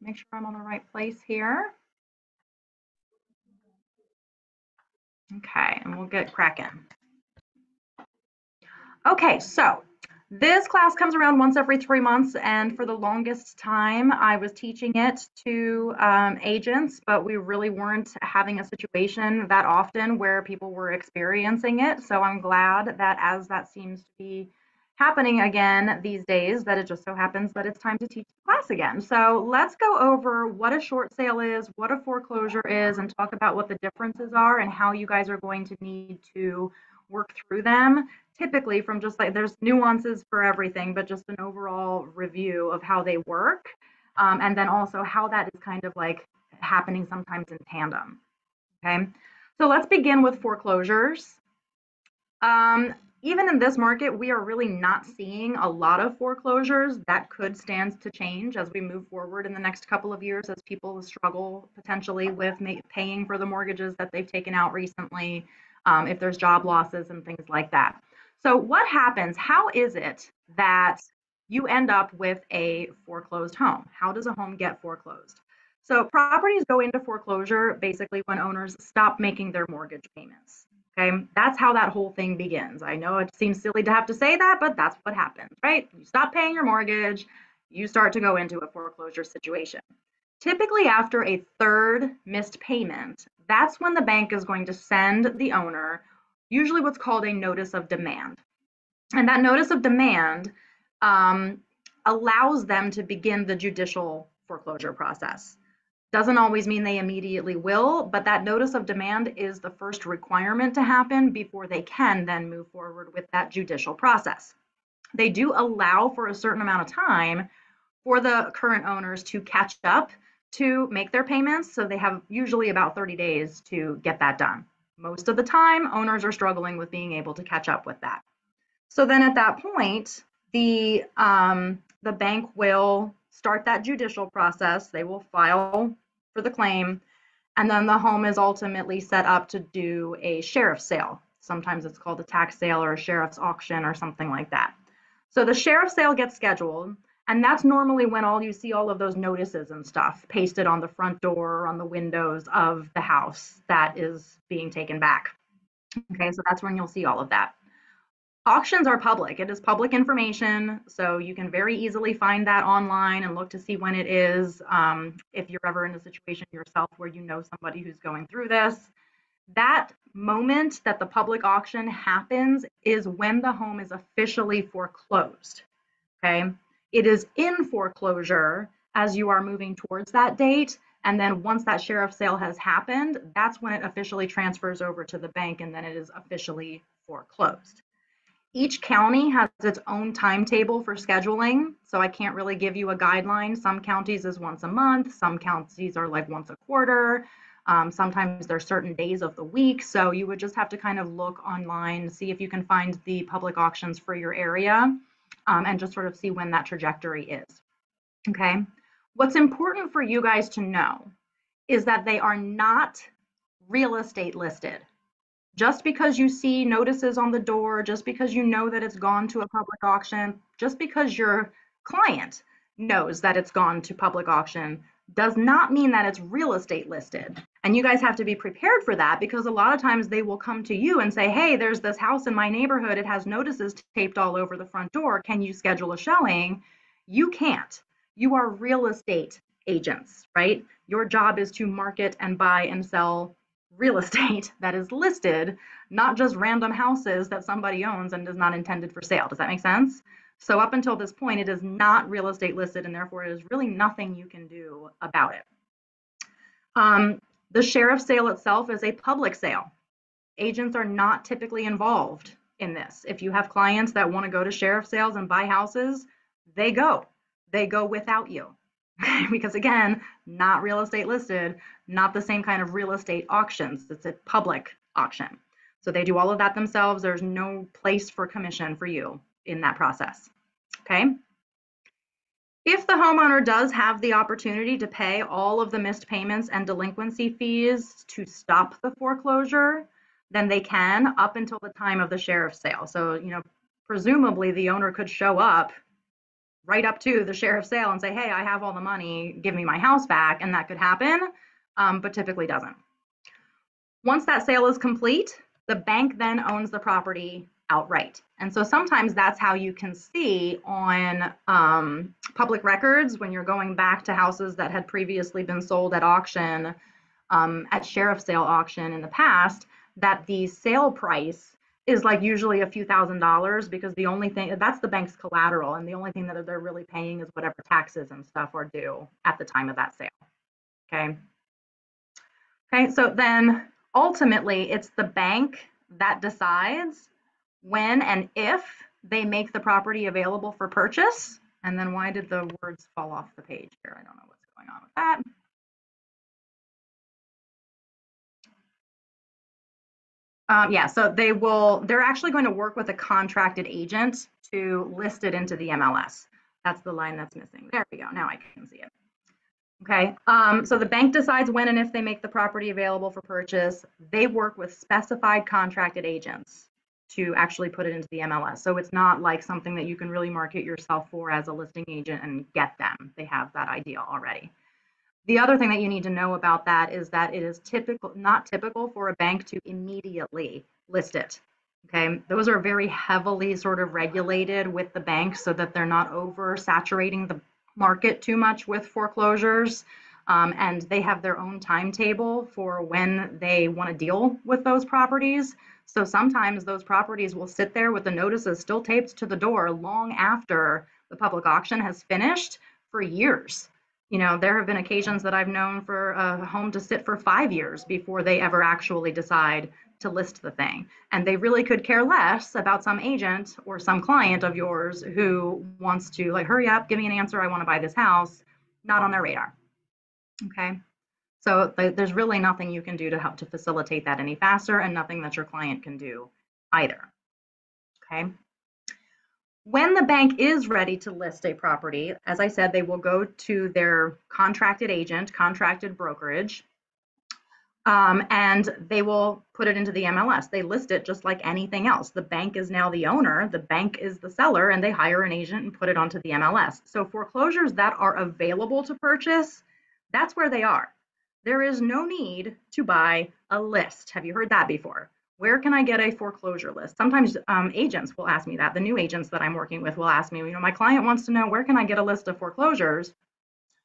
Make sure I'm on the right place here. Okay, and we'll get cracking. Okay, so this class comes around once every 3 months, and for the longest time, I was teaching it to agents, but we really weren't having a situation that often where people were experiencing it. So I'm glad that as that seems to be happening again these days, that it just so happens that it's time to teach the class again. So let's go over what a short sale is, what a foreclosure is, and talk about what the differences are and how you guys are going to need to work through them, typically from just like there's nuances for everything, but just an overall review of how they work. And then also how that is kind of like happening sometimes in tandem. Okay. So let's begin with foreclosures. Um, Even in this market, we are really not seeing a lot of foreclosures. That could stand to change as we move forward in the next couple of years as people struggle potentially with paying for the mortgages that they've taken out recently, if there's job losses and things like that. So, what happens? How is it that you end up with a foreclosed home? How does a home get foreclosed? So, properties go into foreclosure basically when owners stop making their mortgage payments. Okay, that's how that whole thing begins. I know it seems silly to have to say that, but that's what happens, right? You stop paying your mortgage, you start to go into a foreclosure situation. Typically, after a third missed payment, that's when the bank is going to send the owner usually what's called a notice of demand. And that notice of demand um, allows them to begin the judicial foreclosure process. Doesn't always mean they immediately will, but that notice of demand is the first requirement to happen before they can then move forward with that judicial process. They do allow for a certain amount of time for the current owners to catch up to make their payments. So they have usually about 30 days to get that done. Most of the time, owners are struggling with being able to catch up with that. So then at that point, the bank will start that judicial process. They will file for the claim, and then the home is ultimately set up to do a sheriff's sale. Sometimes it's called a tax sale or a sheriff's auction or something like that. So the sheriff's sale gets scheduled, and that's normally when all you see all of those notices and stuff pasted on the front door or on the windows of the house that is being taken back. Okay, so that's when you'll see all of that. Auctions are public. It is public information, so you can very easily find that online and look to see when it is. If you're ever in a situation yourself where you know somebody who's going through this, that moment that the public auction happens is when the home is officially foreclosed. Okay. It is in foreclosure as you are moving towards that date. And then once that sheriff's sale has happened, that's when it officially transfers over to the bank and then it is officially foreclosed. Each county has its own timetable for scheduling, so I can't really give you a guideline. Some counties is once a month, some counties are like once a quarter. Sometimes there's certain days of the week, so you would just have to kind of look online, see if you can find the public auctions for your area, and just sort of see when that trajectory is. Okay. What's important for you guys to know is that they are not real estate listed. Just because you see notices on the door, just because you know that it's gone to a public auction, just because your client knows that it's gone to public auction, does not mean that it's real estate listed. And you guys have to be prepared for that because a lot of times they will come to you and say, hey, there's this house in my neighborhood. It has notices taped all over the front door. Can you schedule a showing? You can't. You are real estate agents, right? Your job is to market and buy and sell real estate that is listed, not just random houses that somebody owns and is not intended for sale. Does that make sense? So up until this point, it is not real estate listed, and therefore it is really nothing you can do about it. The sheriff's sale itself is a public sale. Agents are not typically involved in this. If you have clients that want to go to sheriff sales and buy houses, they go. They go without you. Because again, not real estate listed, not the same kind of real estate auctions. It's a public auction. So they do all of that themselves. There's no place for commission for you in that process. Okay. If the homeowner does have the opportunity to pay all of the missed payments and delinquency fees to stop the foreclosure, then they can up until the time of the sheriff's sale. So, presumably the owner could show up right up to the sheriff's sale and say, hey, I have all the money, give me my house back, and that could happen, but typically doesn't. Once that sale is complete, the bank then owns the property outright. And so sometimes that's how you can see on public records when you're going back to houses that had previously been sold at auction, at sheriff's sale auction in the past, that the sale price is like usually a few $1,000s, because the only thing that's the bank's collateral, and the only thing that they're really paying is whatever taxes and stuff are due at the time of that sale. Okay. Okay, so then ultimately it's the bank that decides when and if they make the property available for purchase. And then why did the words fall off the page here? I don't know what's going on with that. Yeah, so they're actually going to work with a contracted agent to list it into the MLS. That's the line that's missing. There we go. Now I can see it. Okay, so the bank decides when and if they make the property available for purchase. They work with specified contracted agents to actually put it into the MLS. So it's not like something that you can really market yourself for as a listing agent and get them. They have that idea already. The other thing that you need to know about that is that it is not typical for a bank to immediately list it. Okay, those are very heavily sort of regulated with the bank so that they're not oversaturating the market too much with foreclosures. And they have their own timetable for when they want to deal with those properties. So sometimes those properties will sit there with the notices still taped to the door long after the public auction has finished for years. There have been occasions that I've known for a home to sit for 5 years before they ever actually decide to list the thing. And they really could care less about some agent or some client of yours who wants to, like, hurry up, give me an answer, I want to buy this house. Not on their radar. Okay. So there's really nothing you can do to help to facilitate that any faster, and nothing that your client can do either. Okay. When the bank is ready to list a property, as I said, they will go to their contracted agent, contracted brokerage, and they will put it into the MLS. They list it just like anything else. The bank is now the owner, the bank is the seller, and they hire an agent and put it onto the MLS. So foreclosures that are available to purchase, that's where they are. There is no need to buy a list. Have you heard that before? Where can I get a foreclosure list? Sometimes agents will ask me that. The new agents that I'm working with will ask me, my client wants to know, where can I get a list of foreclosures?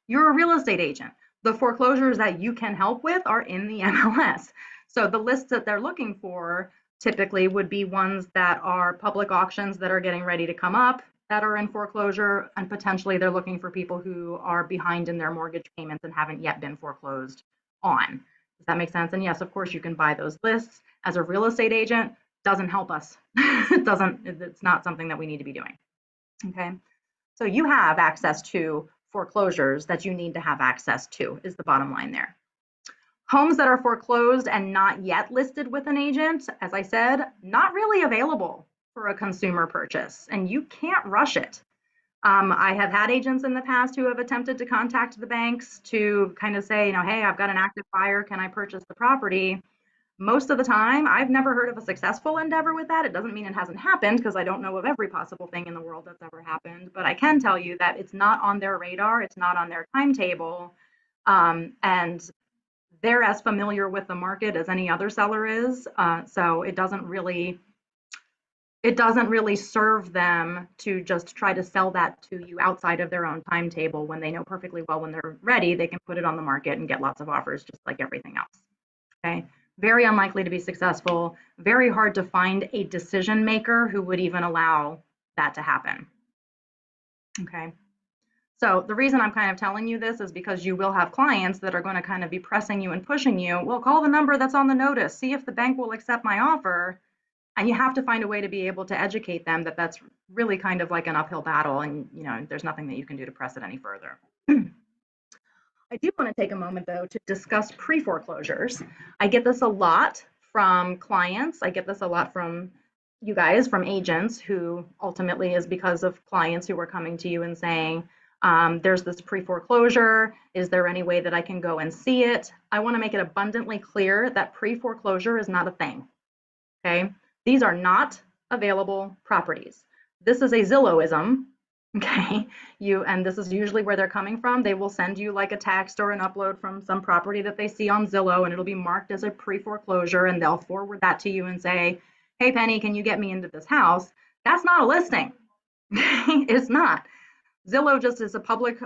You're a real estate agent. The foreclosures that you can help with are in the MLS. So the lists that they're looking for typically would be ones that are public auctions that are getting ready to come up, that are in foreclosure, and potentially they're looking for people who are behind in their mortgage payments and haven't yet been foreclosed on. Does that make sense? And yes, of course, you can buy those lists. As a real estate agent, doesn't help us. It's not something that we need to be doing. Okay. So you have access to foreclosures that you need to have access to, is the bottom line there. Homes that are foreclosed and not yet listed with an agent, as I said, not really available for a consumer purchase, and you can't rush it. I have had agents in the past who have attempted to contact the banks to kind of say, hey, I've got an active buyer, can I purchase the property? Most of the time, I've never heard of a successful endeavor with that. It doesn't mean it hasn't happened, because I don't know of every possible thing in the world that's ever happened, but I can tell you that it's not on their radar, it's not on their timetable, and they're as familiar with the market as any other seller is. So it doesn't really serve them to just try to sell that to you outside of their own timetable, when they know perfectly well when they're ready, they can put it on the market and get lots of offers just like everything else. Okay. Very unlikely to be successful, very hard to find a decision maker who would even allow that to happen. Okay. So the reason I'm kind of telling you this is because you will have clients that are going to kind of be pressing you and pushing you. Well, call the number that's on the notice, see if the bank will accept my offer. And you have to find a way to be able to educate them that that's really kind of like an uphill battle, and there's nothing that you can do to press it any further. I do want to take a moment, though, to discuss pre-foreclosures. I get this a lot from clients. I get this a lot from you guys, from agents, who ultimately is because of clients who are coming to you and saying, there's this pre-foreclosure. Is there any way that I can go and see it? I want to make it abundantly clear that pre-foreclosure is not a thing. Okay? These are not available properties. This is a Zillowism. Okay, and this is usually where they're coming from. They will send you like a text or an upload from some property that they see on Zillow, and it'll be marked as a pre-foreclosure, and they'll forward that to you and say, "Hey, Penny, can you get me into this house?" That's not a listing. It's not. Zillow just is a public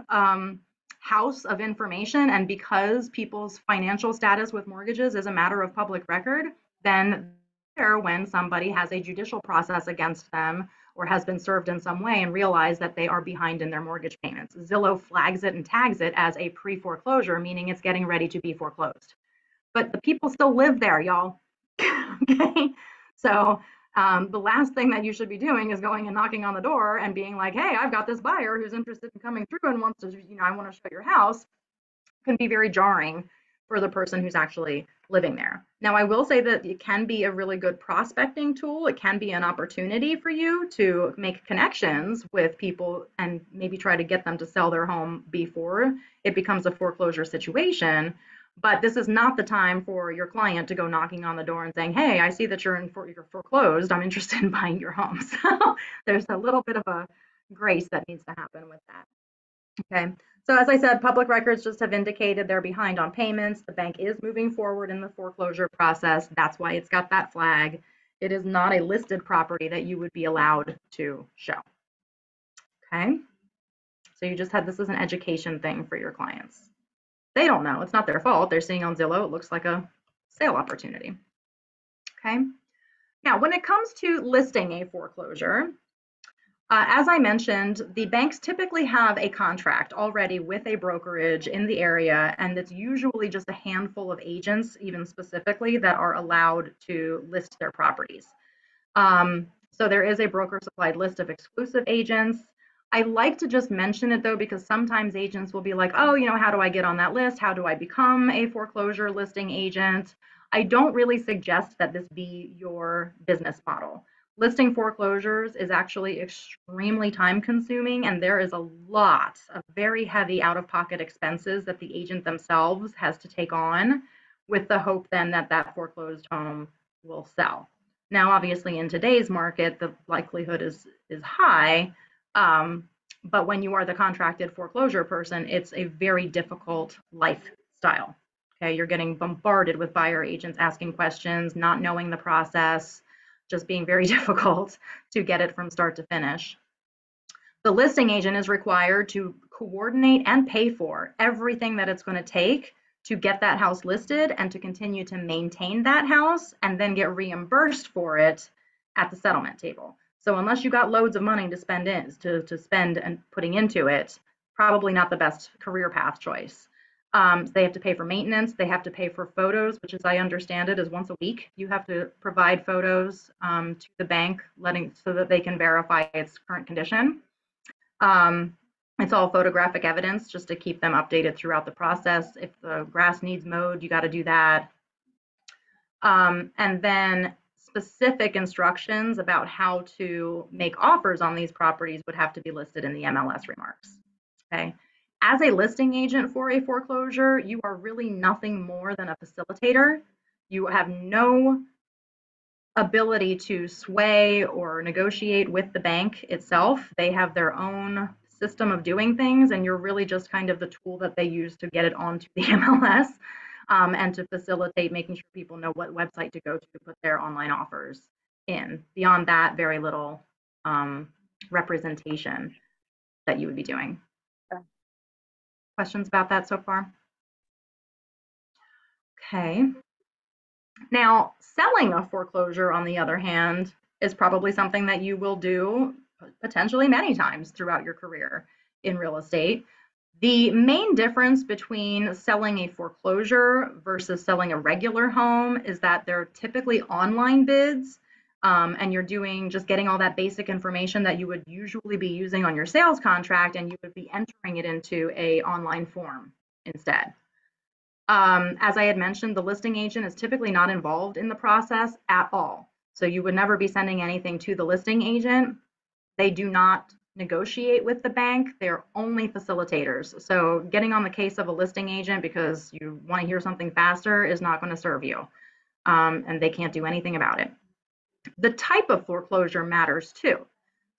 house of information, and because people's financial status with mortgages is a matter of public record, then when somebody has a judicial process against them or has been served in some way and realize that they are behind in their mortgage payments, Zillow flags it and tags it as a pre-foreclosure, meaning it's getting ready to be foreclosed. But the people still live there, y'all. Okay, so the last thing that you should be doing is going and knocking on the door and being like, "Hey, I've got this buyer who's interested in coming through and wants to, I want to show your house." Can be very jarring for the person who's actually living there. Now, I will say that it can be a really good prospecting tool. It can be an opportunity for you to make connections with people and maybe try to get them to sell their home before it becomes a foreclosure situation. But this is not the time for your client to go knocking on the door and saying, "Hey, I see that you're foreclosed. I'm interested in buying your home." So there's a little bit of a grace that needs to happen with that. Okay. So as I said, public records just have indicated they're behind on payments. The bank is moving forward in the foreclosure process. That's why it's got that flag. It is not a listed property that you would be allowed to show. Okay. So you just had this as an education thing for your clients. They don't know. It's not their fault. They're seeing on Zillow, it looks like a sale opportunity. Okay. Now, when it comes to listing a foreclosure, as I mentioned, the banks typically have a contract already with a brokerage in the area, and it's usually just a handful of agents, even specifically, that are allowed to list their properties. So there is a broker supplied list of exclusive agents. I like to just mention it though, because sometimes agents will be like, "Oh, how do I get on that list? How do I become a foreclosure listing agent?" I don't really suggest that this be your business model. Listing foreclosures is actually extremely time consuming, and there is a lot of very heavy out of pocket expenses that the agent themselves has to take on with the hope then that that foreclosed home will sell. Now, obviously, in today's market, the likelihood is high, but when you are the contracted foreclosure person, it's a very difficult lifestyle. Okay, you're getting bombarded with buyer agents asking questions, not knowing the process, just being very difficult to get it from start to finish. The listing agent is required to coordinate and pay for everything that it's going to take to get that house listed and to continue to maintain that house and then get reimbursed for it at the settlement table. So unless you got loads of money to spend and putting into it, probably not the best career path choice. They have to pay for maintenance. They have to pay for photos, which, as I understand it, is once a week. You have to provide photos to the bank, so that they can verify its current condition. It's all photographic evidence just to keep them updated throughout the process. If the grass needs mowed, you got to do that. And then specific instructions about how to make offers on these properties would have to be listed in the MLS remarks. Okay. As a listing agent for a foreclosure, you are really nothing more than a facilitator. You have no ability to sway or negotiate with the bank itself. They have their own system of doing things, and you're really just kind of the tool that they use to get it onto the MLS, and to facilitate making sure people know what website to go to put their online offers in. Beyond that, very little representation that you would be doing. Questions about that so far? Okay. Now, selling a foreclosure, on the other hand, is probably something that you will do potentially many times throughout your career in real estate. The main difference between selling a foreclosure versus selling a regular home is that they're typically online bids, and you're just getting all that basic information that you would usually be using on your sales contract, and you would be entering it into a online form instead. As I had mentioned, the listing agent is typically not involved in the process at all. So you would never be sending anything to the listing agent. They do not negotiate with the bank. They're only facilitators. So getting on the case of a listing agent because you want to hear something faster is not going to serve you. And they can't do anything about it. The type of foreclosure matters too.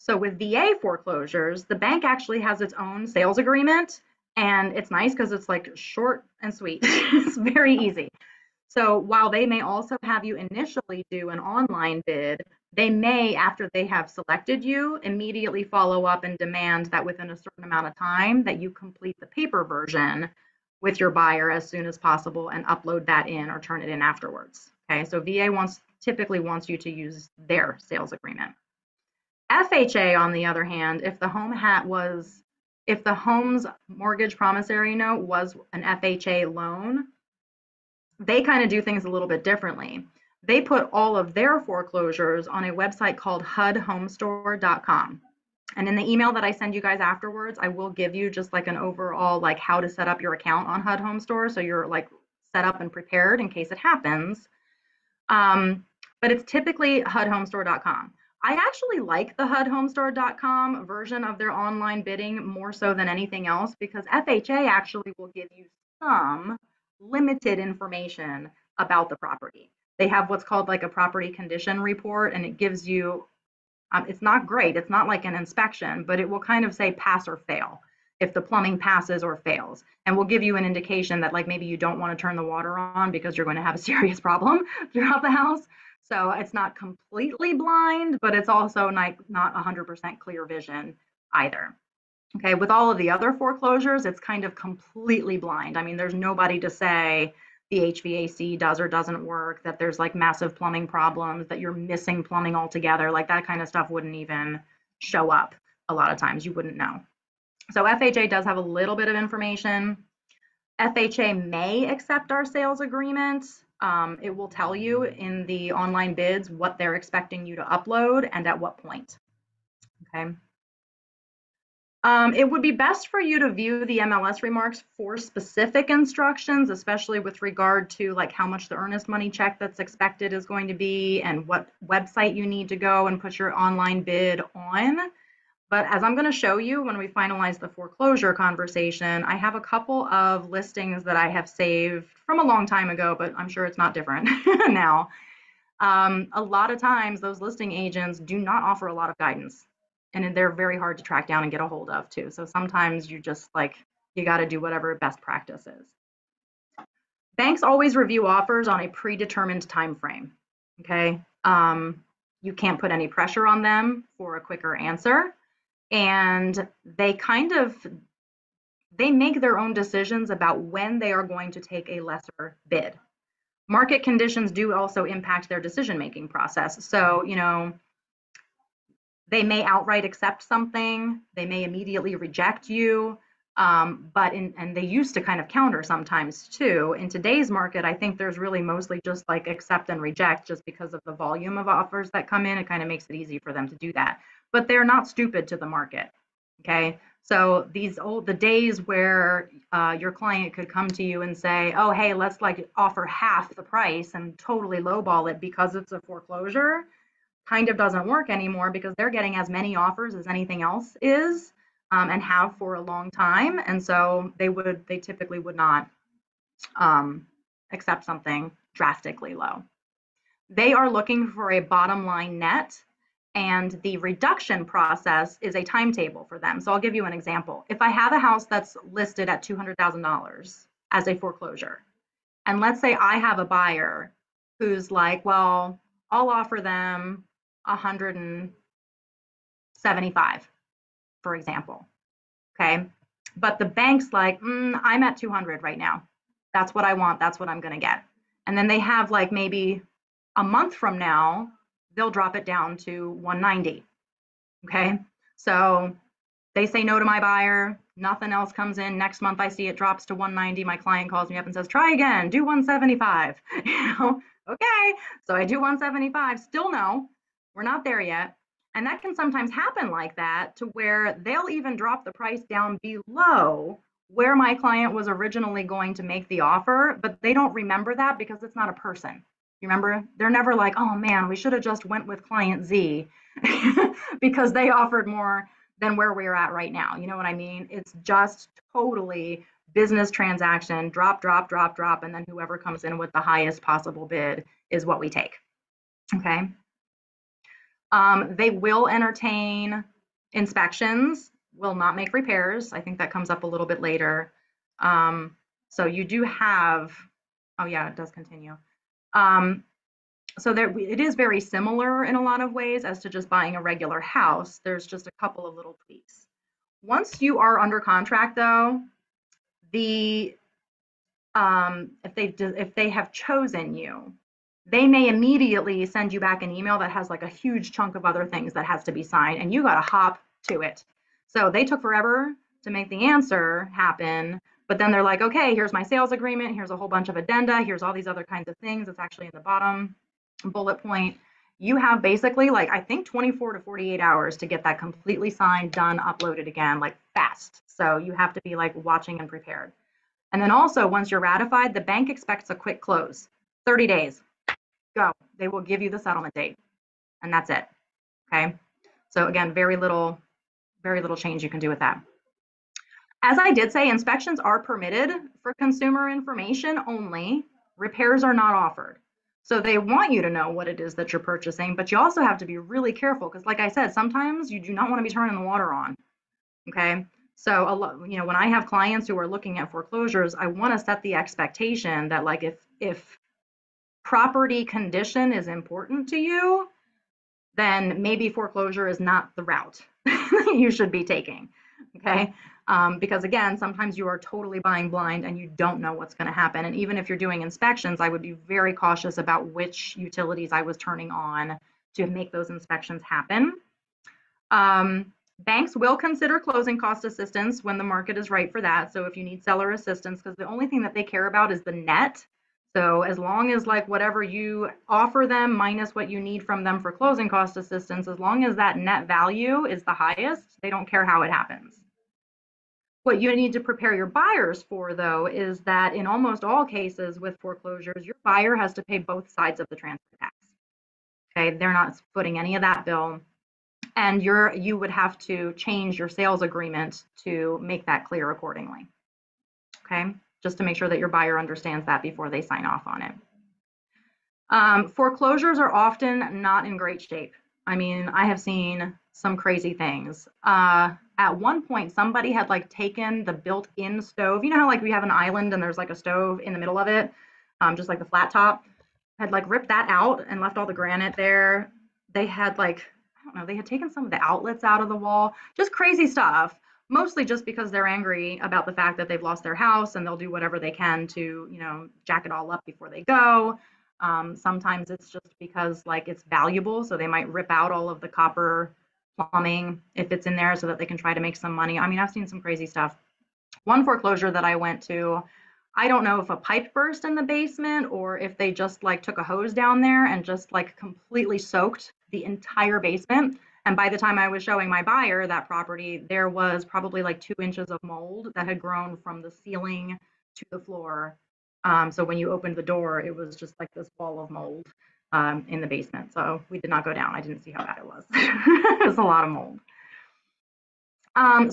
So with VA foreclosures, the bank actually has its own sales agreement, and it's nice because it's like short and sweet. It's very easy. So while they may also have you initially do an online bid, they may, after they have selected you, immediately follow up and demand that within a certain amount of time that you complete the paper version with your buyer as soon as possible and upload that in or turn it in afterwards. Okay, so VA typically wants you to use their sales agreement. FHA, on the other hand, if the home's mortgage promissory note was an FHA loan, they kind of do things a little bit differently. They put all of their foreclosures on a website called hudhomestore.com. And in the email that I send you guys afterwards, I will give you just like an overall like how to set up your account on HUD Home Store so you're like set up and prepared in case it happens. But it's typically hudhomestore.com. I actually like the hudhomestore.com version of their online bidding more so than anything else because FHA actually will give you some limited information about the property. They have what's called like a property condition report, and it gives you, it's not great, it's not like an inspection, but it will kind of say pass or fail if the plumbing passes or fails, and will give you an indication that like maybe you don't want to turn the water on because you're going to have a serious problem throughout the house. So it's not completely blind, but it's also not 100% clear vision either. Okay, with all of the other foreclosures, it's kind of completely blind. I mean, there's nobody to say the HVAC does or doesn't work, that there's like massive plumbing problems, that you're missing plumbing altogether. Like that kind of stuff wouldn't even show up a lot of times. You wouldn't know. So FHA does have a little bit of information. FHA may accept our sales agreement. It will tell you in the online bids what they're expecting you to upload and at what point. Okay. It would be best for you to view the MLS remarks for specific instructions, especially with regard to like how much the earnest money check that's expected is going to be and what website you need to go and put your online bid on. But as I'm going to show you when we finalize the foreclosure conversation, I have a couple of listings that I have saved from a long time ago, but I'm sure it's not different now. A lot of times those listing agents do not offer a lot of guidance, and they're very hard to track down and get a hold of too. So sometimes you just like, you got to do whatever best practice is. Banks always review offers on a predetermined time frame. Okay. You can't put any pressure on them for a quicker answer. And they make their own decisions about when they are going to take a lesser bid. Market conditions do also impact their decision-making process. So, you know, they may outright accept something, they may immediately reject you, and they used to kind of counter sometimes too. In today's market, I think there's really mostly just like accept and reject just because of the volume of offers that come in. It kind of makes it easy for them to do that. But they're not stupid to the market. Okay. So the days where your client could come to you and say, oh, hey, let's like offer half the price and totally lowball it because it's a foreclosure, kind of doesn't work anymore because they're getting as many offers as anything else is, and have for a long time. And so they typically would not accept something drastically low. They are looking for a bottom line net, and the reduction process is a timetable for them. So I'll give you an example. If I have a house that's listed at $200,000 as a foreclosure, and let's say I have a buyer who's like, well, I'll offer them 175, for example. Okay. But the bank's like, I'm at 200 right now. That's what I want. That's what I'm going to get. And then they have like maybe a month from now, they'll drop it down to 190. Okay. So they say no to my buyer. Nothing else comes in. Next month, I see it drops to 190. My client calls me up and says, try again, do 175. Okay. So I do 175. Still no, we're not there yet. And that can sometimes happen like that, to where they'll even drop the price down below where my client was originally going to make the offer, but they don't remember that because it's not a person. You remember? They're never like, oh man, we should have just went with client Z because they offered more than where we're at right now. You know what I mean? It's just totally business transaction, drop, drop, drop, drop, and then whoever comes in with the highest possible bid is what we take. Okay. They will entertain inspections, will not make repairs. I think that comes up a little bit later. So you do have, oh yeah, it does continue. Um, so there, it is very similar in a lot of ways as to just buying a regular house. There's just a couple of little tweaks. Once you are under contract, though, the if they have chosen you, they may immediately send you back an email that has like a huge chunk of other things that has to be signed, and you got to hop to it. So they took forever to make the answer happen, but then they're like, okay, here's my sales agreement, here's a whole bunch of addenda, here's all these other kinds of things. It's actually in the bottom bullet point. You have basically like, I think 24 to 48 hours to get that completely signed, done, uploaded again, like fast. So you have to be like watching and prepared. And then also, once you're ratified, the bank expects a quick close. 30 days, go. They will give you the settlement date, and that's it. Okay. So again, very little change you can do with that. As I did say, inspections are permitted for consumer information only. Repairs are not offered. So they want you to know what it is that you're purchasing, but you also have to be really careful because, like I said, sometimes you do not want to be turning the water on. Okay. So a lot, when I have clients who are looking at foreclosures, I want to set the expectation that like if property condition is important to you, then maybe foreclosure is not the route you should be taking. Okay. Because again, sometimes you are totally buying blind and you don't know what's going to happen. And even if you're doing inspections, I would be very cautious about which utilities I was turning on to make those inspections happen. Banks will consider closing cost assistance when the market is right for that. So if you need seller assistance, because the only thing that they care about is the net. So as long as like whatever you offer them minus what you need from them for closing cost assistance, as long as that net value is the highest, they don't care how it happens. What you need to prepare your buyers for, though, is that in almost all cases with foreclosures, your buyer has to pay both sides of the transfer tax. Okay, they're not footing any of that bill. And you would have to change your sales agreement to make that clear accordingly. Okay, just to make sure that your buyer understands that before they sign off on it. Foreclosures are often not in great shape. I mean, I have seen some crazy things. At one point, somebody had like taken the built-in stove. You know how like we have an island and there's like a stove in the middle of it, just like the flat top. Had like ripped that out and left all the granite there. They had like, I don't know, they had taken some of the outlets out of the wall. Just crazy stuff. Mostly just because they're angry about the fact that they've lost their house and they'll do whatever they can to, jack it all up before they go. Sometimes it's just because like it's valuable, so they might rip out all of the copper plumbing if it's in there so that they can try to make some money. I mean, I've seen some crazy stuff. One foreclosure that I went to, I don't know if a pipe burst in the basement or if they just like took a hose down there and just like completely soaked the entire basement. And by the time I was showing my buyer that property, there was probably like 2 inches of mold that had grown from the ceiling to the floor. So when you opened the door, it was just like this wall of mold in the basement. So we did not go down. I didn't see how bad it was. It was a lot of mold.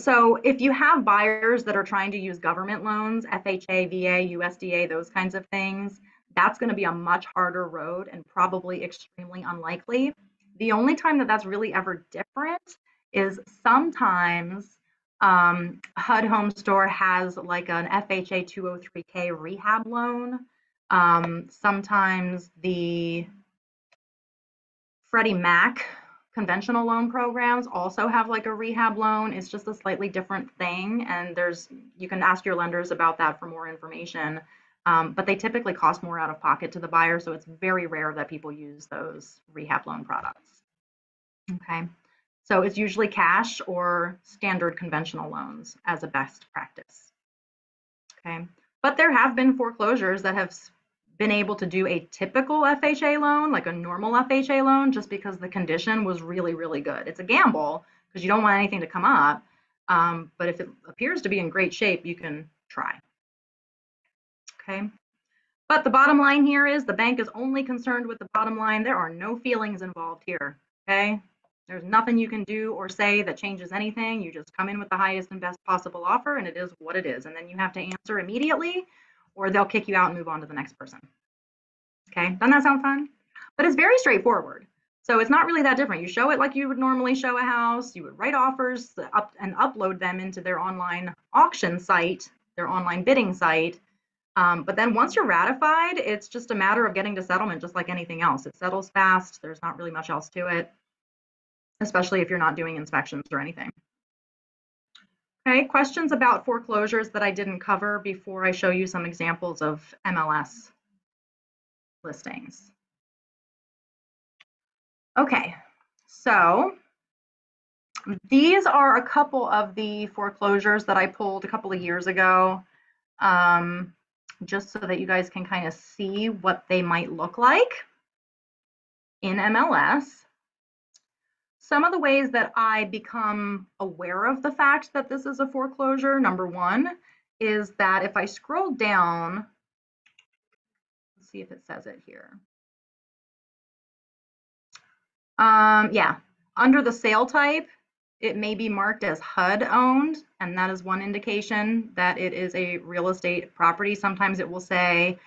So if you have buyers that are trying to use government loans, FHA, VA, USDA, those kinds of things, that's going to be a much harder road and probably extremely unlikely. The only time that that's really ever different is sometimes HUD Home Store has like an FHA 203K rehab loan. Sometimes the Freddie Mac conventional loan programs also have like a rehab loan. It's just a slightly different thing. And you can ask your lenders about that for more information. But they typically cost more out of pocket to the buyer. So it's very rare that people use those rehab loan products. Okay. So it's usually cash or standard conventional loans as a best practice. Okay. But there have been foreclosures that have been able to do a typical FHA loan, like a normal FHA loan, just because the condition was really, really good. It's a gamble because you don't want anything to come up. But if it appears to be in great shape, you can try. Okay. But the bottom line here is the bank is only concerned with the bottom line. There are no feelings involved here. Okay. There's nothing you can do or say that changes anything. You just come in with the highest and best possible offer, and it is what it is. And then you have to answer immediately, or they'll kick you out and move on to the next person. Okay, doesn't that sound fun? But it's very straightforward. So it's not really that different. You show it like you would normally show a house. You would write offers up and upload them into their online auction site, their online bidding site. But then once you're ratified, it's just a matter of getting to settlement, just like anything else. It settles fast. There's not really much else to it, especially if you're not doing inspections or anything. Okay, questions about foreclosures that I didn't cover before I show you some examples of MLS listings. Okay, so these are a couple of the foreclosures that I pulled a couple of years ago, just so that you guys can kind of see what they might look like in MLS. Some of the ways that I become aware of the fact that this is a foreclosure, number one, is that if I scroll down, let's see if it says it here. Yeah, under the sale type, it may be marked as HUD owned, and that is one indication that it is a real estate property. Sometimes it will say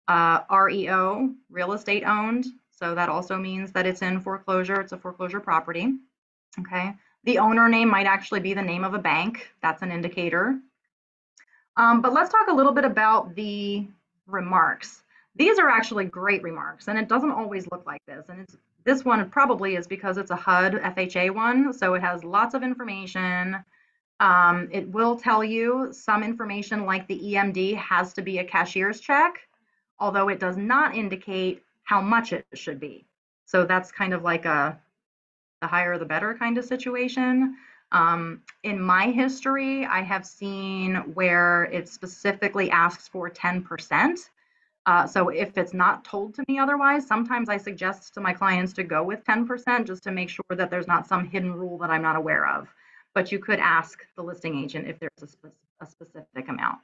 REO, real estate owned. So that also means that it's in foreclosure. It's a foreclosure property. Okay. The owner name might actually be the name of a bank. That's an indicator. But let's talk a little bit about the remarks. These are actually great remarks, and it doesn't always look like this. And this one probably is because it's a HUD FHA one, so it has lots of information. It will tell you some information like the EMD has to be a cashier's check, although it does not indicate how much it should be. So that's kind of like the higher the better kind of situation. In my history, I have seen where it specifically asks for 10%. So if it's not told to me otherwise, sometimes I suggest to my clients to go with 10% just to make sure that there's not some hidden rule that I'm not aware of. But you could ask the listing agent if there's a specific amount.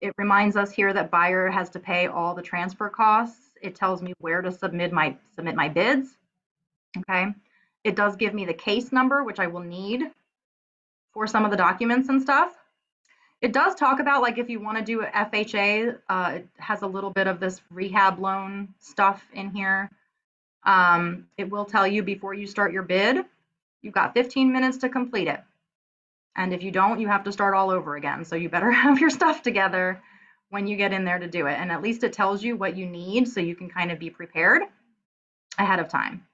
It reminds us here that buyer has to pay all the transfer costs. It tells me where to submit my bids. Okay. It does give me the case number, which I will need for some of the documents and stuff. It does talk about, like, if you want to do a FHA, it has a little bit of this rehab loan stuff in here. It will tell you before you start your bid, you've got 15 minutes to complete it. And if you don't, you have to start all over again. So you better have your stuff together when you get in there to do it. And at least it tells you what you need so you can kind of be prepared ahead of time.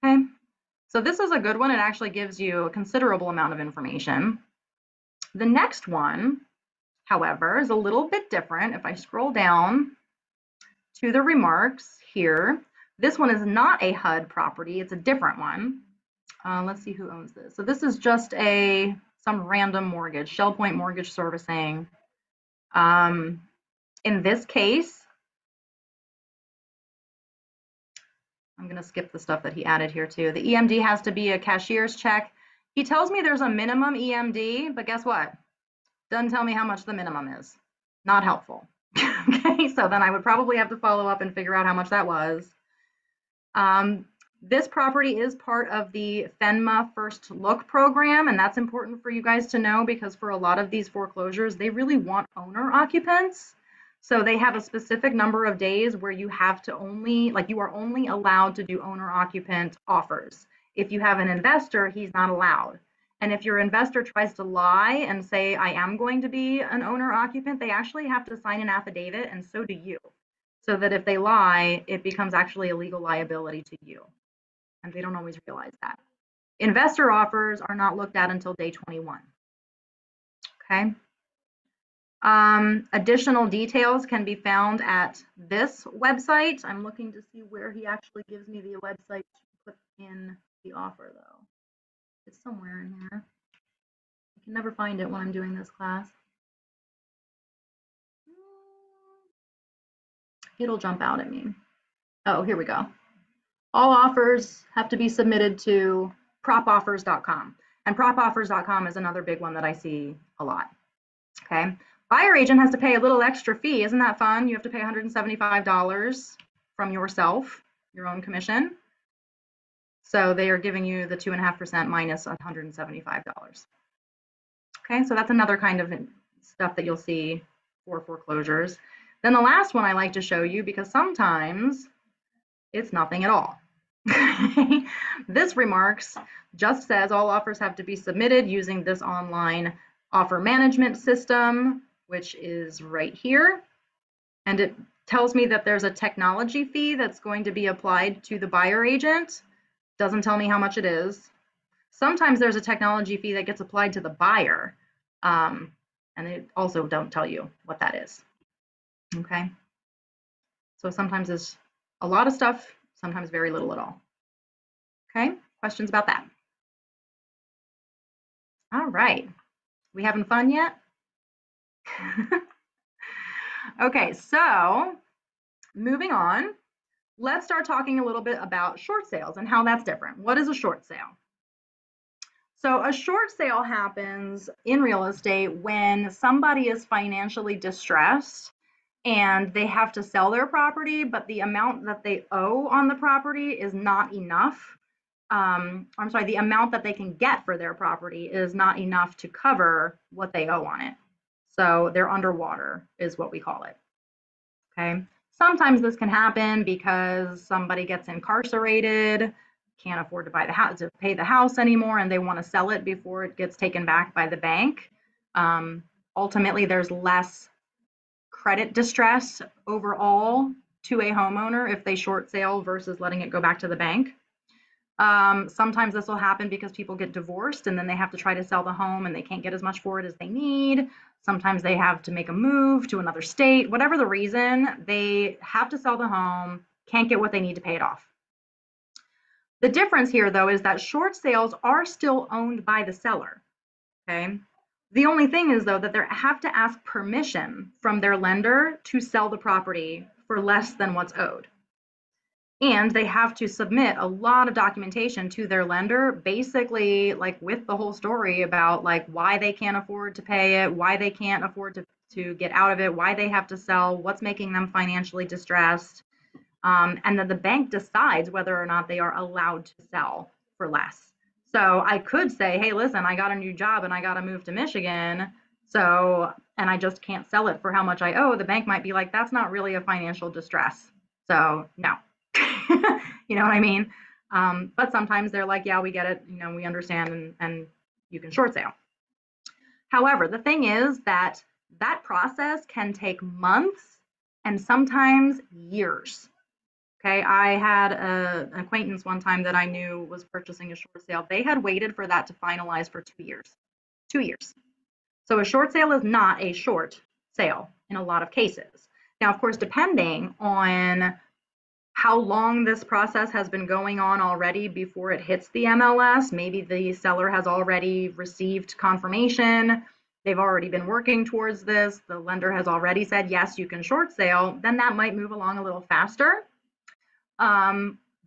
Okay, so this is a good one. It actually gives you a considerable amount of information. The next one, however, is a little bit different. If I scroll down to the remarks here, this one is not a HUD property. It's a different one. Let's see who owns this. So this is just some random mortgage, Shell Point Mortgage Servicing. In this case, I'm going to skip the stuff that he added here too. The EMD has to be a cashier's check. He tells me there's a minimum EMD, but guess what? Doesn't tell me how much the minimum is. Not helpful. Okay, so then I would probably have to follow up and figure out how much that was. This property is part of the FENMA First Look program, and that's important for you guys to know because for a lot of these foreclosures, they really want owner occupants. So they have a specific number of days where you have to you are only allowed to do owner occupant offers. If you have an investor, he's not allowed. And if your investor tries to lie and say, I am going to be an owner occupant, they actually have to sign an affidavit, and so do you. So that if they lie, it becomes actually a legal liability to you. And they don't always realize that. Investor offers are not looked at until day 21. Okay. Additional details can be found at this website. I'm looking to see where he actually gives me the website to put in the offer, though. It's somewhere in here. I can never find it when I'm doing this class. It'll jump out at me. Oh, here we go. All offers have to be submitted to propoffers.com. And propoffers.com is another big one that I see a lot. Okay. Buyer agent has to pay a little extra fee. Isn't that fun? You have to pay $175 from yourself, your own commission. So they are giving you the 2.5% minus $175. Okay, so that's another kind of stuff that you'll see for foreclosures. Then the last one I like to show you, because sometimes It's nothing at all. This remarks just says all offers have to be submitted using this online offer management system, which is right here. And it tells me that there's a technology fee that's going to be applied to the buyer agent. Doesn't tell me how much it is. Sometimes there's a technology fee that gets applied to the buyer, and they also don't tell you what that is. Okay. So sometimes it's a lot of stuff, sometimes very little at all. Okay, questions about that? All right, we having fun yet? Okay, so moving on, let's start talking a little bit about short sales and how that's different. What is a short sale? So a short sale happens in real estate when somebody is financially distressed and they have to sell their property, but the amount that they owe on the property is not enough. I'm sorry, the amount that they can get for their property is not enough to cover what they owe on it. So they're underwater, is what we call it. Okay. Sometimes this can happen because somebody gets incarcerated, can't afford to buy the house, to pay the house anymore, and they want to sell it before it gets taken back by the bank. Ultimately, there's less credit distress overall to a homeowner if they short sale versus letting it go back to the bank. Sometimes this will happen because people get divorced and then they have to try to sell the home and they can't get as much for it as they need. Sometimes they have to make a move to another state. Whatever the reason, they have to sell the home, can't get what they need to pay it off. The difference here, though, is that short sales are still owned by the seller. Okay. The only thing is, though, that they have to ask permission from their lender to sell the property for less than what's owed. And they have to submit a lot of documentation to their lender, basically like with the whole story about like why they can't afford to pay it, why they can't afford to get out of it, why they have to sell, what's making them financially distressed. And then the bank decides whether or not they are allowed to sell for less. So I could say, hey, listen, I got a new job and I got to move to Michigan. So, and I just can't sell it for how much I owe. The bank might be like, that's not really a financial distress. So, no. You know what I mean? But sometimes they're like, yeah, we get it. You know, we understand and you can short sale. However, the thing is that that process can take months and sometimes years. Okay, I had an acquaintance one time that I knew was purchasing a short sale. They had waited for that to finalize for 2 years. 2 years. So a short sale is not a short sale in a lot of cases. Now, of course, depending on how long this process has been going on already before it hits the MLS, maybe the seller has already received confirmation, they've already been working towards this, the lender has already said, yes, you can short sale, then that might move along a little faster.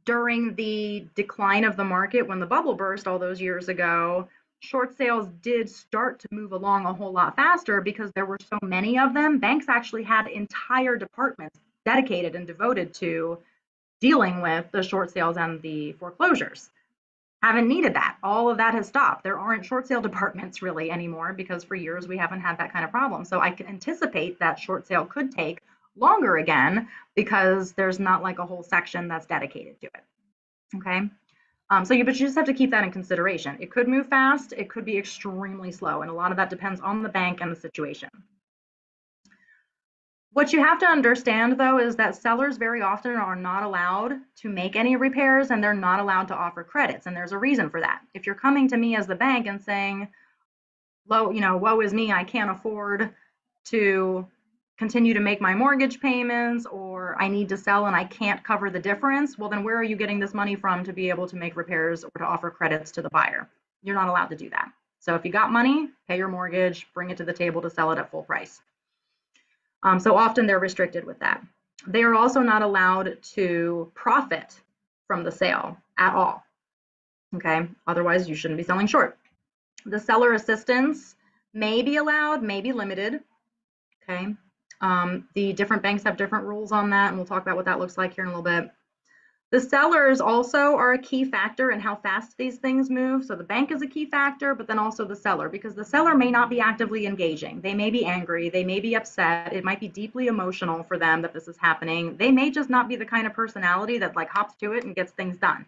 During the decline of the market, when the bubble burst all those years ago, short sales did start to move along a whole lot faster because there were so many of them. Banks actually had entire departments dedicated and devoted to dealing with the short sales and the foreclosures. Haven't needed that. All of that has stopped. There aren't short sale departments really anymore because for years we haven't had that kind of problem. So I can anticipate that short sale could take longer again because there's not like a whole section that's dedicated to it. Okay. But you just have to keep that in consideration. It could move fast, it could be extremely slow, and a lot of that depends on the bank and the situation. What you have to understand, though, is that sellers very often are not allowed to make any repairs and they're not allowed to offer credits. And there's a reason for that. If you're coming to me as the bank and saying, woe is me, I can't afford to continue to make my mortgage payments, or I need to sell and I can't cover the difference, well, then where are you getting this money from to be able to make repairs or to offer credits to the buyer? You're not allowed to do that. So if you got money, pay your mortgage, bring it to the table to sell it at full price. So often they're restricted with that. They are also not allowed to profit from the sale at all. Okay, otherwise you shouldn't be selling short. The seller assistance may be allowed, may be limited. Okay, the different banks have different rules on that, and we'll talk about what that looks like here in a little bit. The sellers also are a key factor in how fast these things move. So the bank is a key factor, but then also the seller, because the seller may not be actively engaging. They may be angry, they may be upset. It might be deeply emotional for them that this is happening. They may just not be the kind of personality that like hops to it and gets things done.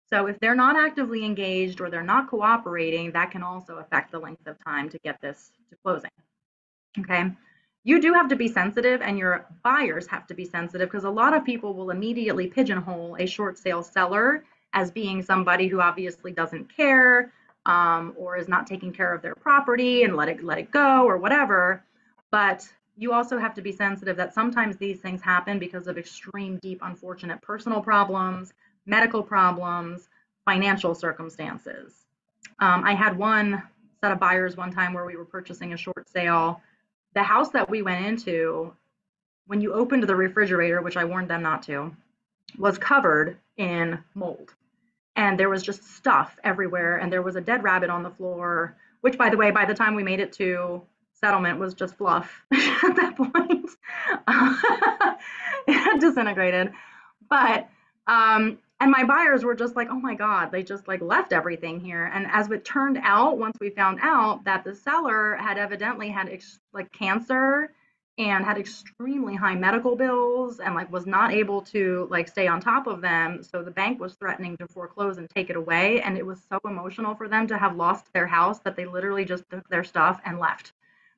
So if they're not actively engaged or they're not cooperating, that can also affect the length of time to get this to closing. Okay. You do have to be sensitive, and your buyers have to be sensitive, because a lot of people will immediately pigeonhole a short sale seller as being somebody who obviously doesn't care, or is not taking care of their property and let it go or whatever. But you also have to be sensitive that sometimes these things happen because of extreme, deep, unfortunate personal problems, medical problems, financial circumstances. I had one set of buyers one time where we were purchasing a short sale. The house that we went into, when you opened the refrigerator, which I warned them not to, was covered in mold. And there was just stuff everywhere. And there was a dead rabbit on the floor, which, by the way, by the time we made it to settlement, was just fluff at that point. It had disintegrated. But and my buyers were just like, oh my God, they just like left everything here. And as it turned out, once we found out that the seller had evidently had like cancer and had extremely high medical bills and like was not able to like stay on top of them. So the bank was threatening to foreclose and take it away. And it was so emotional for them to have lost their house that they literally just took their stuff and left.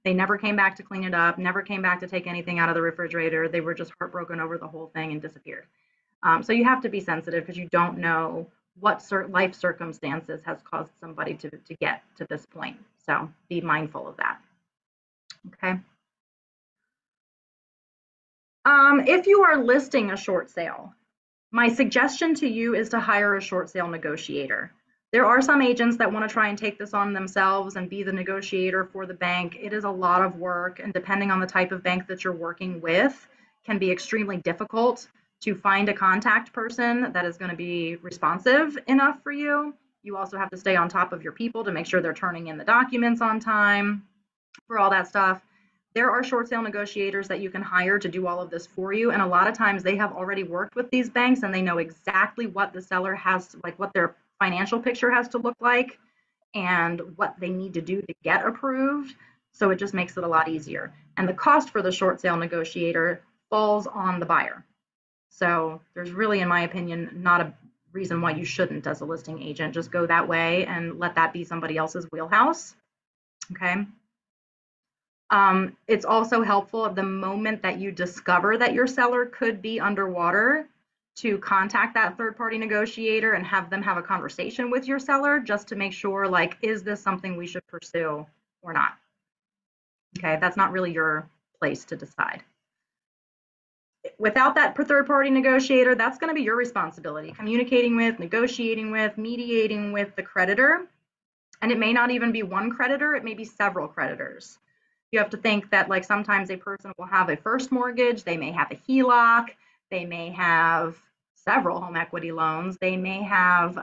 They never came back to clean it up, never came back to take anything out of the refrigerator. They were just heartbroken over the whole thing and disappeared. So you have to be sensitive, because you don't know what life circumstances has caused somebody to get to this point. So be mindful of that. Okay. If you are listing a short sale, my suggestion to you is to hire a short sale negotiator. There are some agents that want to try and take this on themselves and be the negotiator for the bank. It is a lot of work, and depending on the type of bank that you're working with, can be extremely difficult to find a contact person that is going to be responsive enough for you. You also have to stay on top of your people to make sure they're turning in the documents on time for all that stuff. There are short sale negotiators that you can hire to do all of this for you. And a lot of times they have already worked with these banks and they know exactly what the seller has, like what their financial picture has to look like and what they need to do to get approved. So it just makes it a lot easier. And the cost for the short sale negotiator falls on the buyer. So there's really, in my opinion, not a reason why you shouldn't, as a listing agent, just go that way and let that be somebody else's wheelhouse. Okay. It's also helpful at the moment that you discover that your seller could be underwater to contact that third party negotiator and have them have a conversation with your seller, just to make sure, like, is this something we should pursue or not? Okay, that's not really your place to decide. Without that third party negotiator, that's going to be your responsibility, communicating with, negotiating with, mediating with the creditor. And it may not even be one creditor, it may be several creditors. You have to think that, like, sometimes a person will have a first mortgage, they may have a HELOC, they may have several home equity loans, they may have